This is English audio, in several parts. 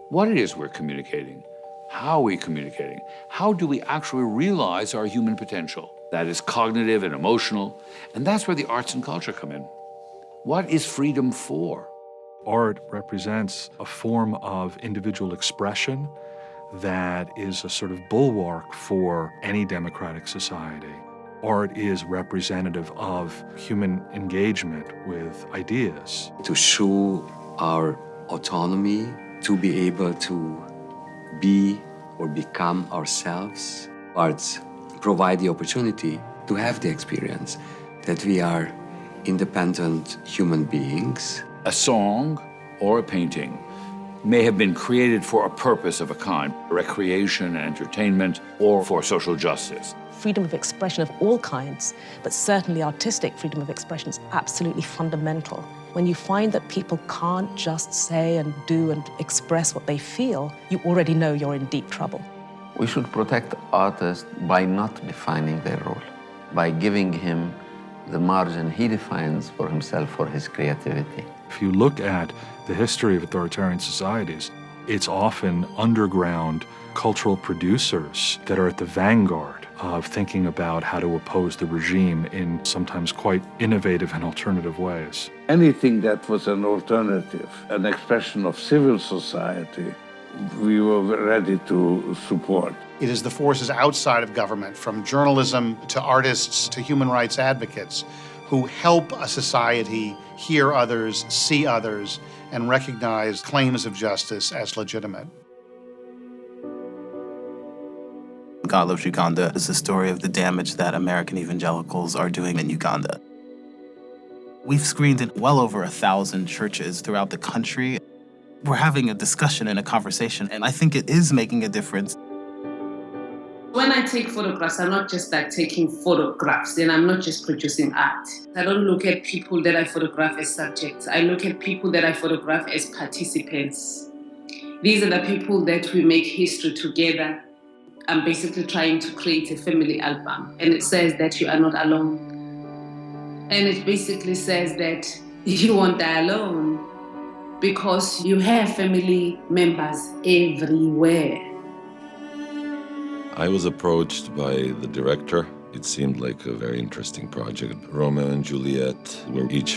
what it is we're communicating, how we're communicating, how do we actually realize our human potential? That is cognitive and emotional, and that's where the arts and culture come in. What is freedom for? Art represents a form of individual expression that is a sort of bulwark for any democratic society. Art is representative of human engagement with ideas. To show our autonomy, to be able to be or become ourselves. Arts provide the opportunity to have the experience that we are independent human beings. A song or a painting may have been created for a purpose of a kind, recreation and entertainment, or for social justice. Freedom of expression of all kinds, but certainly artistic freedom of expression is absolutely fundamental. When you find that people can't just say and do and express what they feel, you already know you're in deep trouble. We should protect artists by not defining their role, by giving him the margin he defines for himself for his creativity. If you look at the history of authoritarian societies, it's often underground cultural producers that are at the vanguard of thinking about how to oppose the regime in sometimes quite innovative and alternative ways. Anything that was an alternative, an expression of civil society, we were ready to support. It is the forces outside of government, from journalism to artists to human rights advocates, who help a society hear others, see others, and recognize claims of justice as legitimate. God Loves Uganda is the story of the damage that American evangelicals are doing in Uganda. We've screened in well over 1,000 churches throughout the country. We're having a discussion and a conversation, and I think it is making a difference. When I take photographs, I'm not just like taking photographs, and I'm not just producing art. I don't look at people that I photograph as subjects. I look at people that I photograph as participants. These are the people that we make history together. I'm basically trying to create a family album, and it says that you are not alone. And it basically says that you won't die alone because you have family members everywhere. I was approached by the director. It seemed like a very interesting project. Romeo and Juliet, where each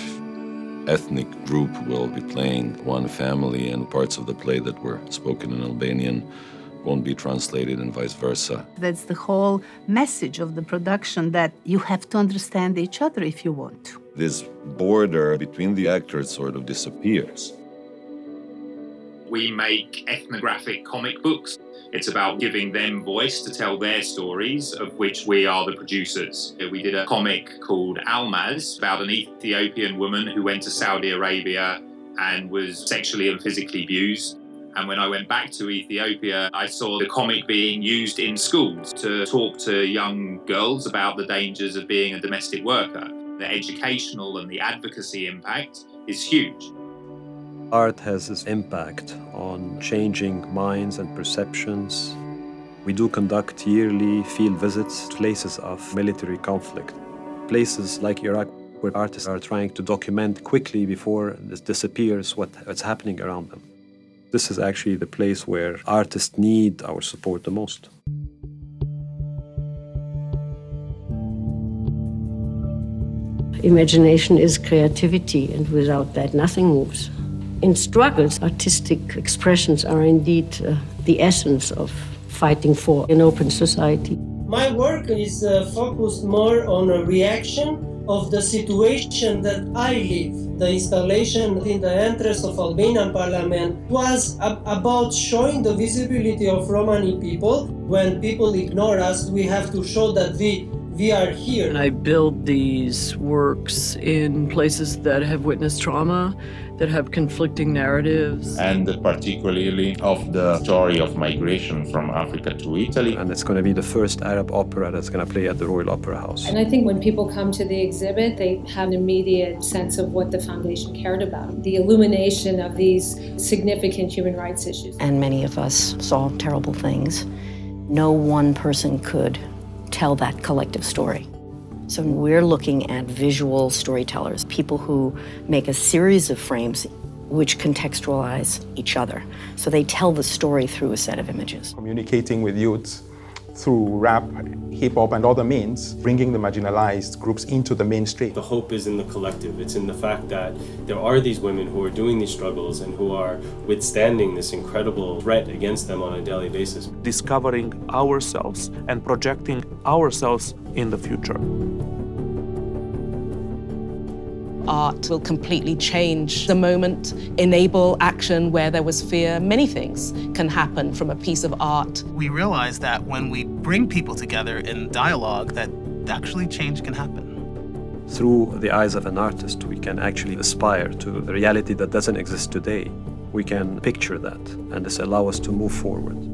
ethnic group will be playing one family, and parts of the play that were spoken in Albanian won't be translated and vice versa. That's the whole message of the production, that you have to understand each other if you want to. This border between the actors sort of disappears. We make ethnographic comic books. It's about giving them voice to tell their stories, of which we are the producers. We did a comic called Almaz about an Ethiopian woman who went to Saudi Arabia and was sexually and physically abused. And when I went back to Ethiopia, I saw the comic being used in schools to talk to young girls about the dangers of being a domestic worker. The educational and the advocacy impact is huge. Art has this impact on changing minds and perceptions. We do conduct yearly field visits to places of military conflict. Places like Iraq, where artists are trying to document quickly before this disappears what's happening around them. This is actually the place where artists need our support the most. Imagination is creativity, and without that, nothing moves. In struggles, artistic expressions are indeed the essence of fighting for an open society. My work is focused more on a reaction of the situation that I live. The installation in the entrance of Albanian Parliament was about showing the visibility of Romani people. When people ignore us, we have to show that we are here. And I build these works in places that have witnessed trauma, that have conflicting narratives. And particularly of the story of migration from Africa to Italy. And it's going to be the first Arab opera that's going to play at the Royal Opera House. And I think when people come to the exhibit, they have an immediate sense of what the foundation cared about, the illumination of these significant human rights issues. And many of us saw terrible things. No one person could tell that collective story. So we're looking at visual storytellers, people who make a series of frames which contextualize each other. So they tell the story through a set of images. Communicating with youth through rap, hip-hop, and other means, bringing the marginalized groups into the mainstream. The hope is in the collective. It's in the fact that there are these women who are doing these struggles and who are withstanding this incredible threat against them on a daily basis. Discovering ourselves and projecting ourselves in the future. Art will completely change the moment, enable action where there was fear. Many things can happen from a piece of art. We realize that when we bring people together in dialogue, that actually change can happen. Through the eyes of an artist, we can actually aspire to the reality that doesn't exist today. We can picture that, and this allows us to move forward.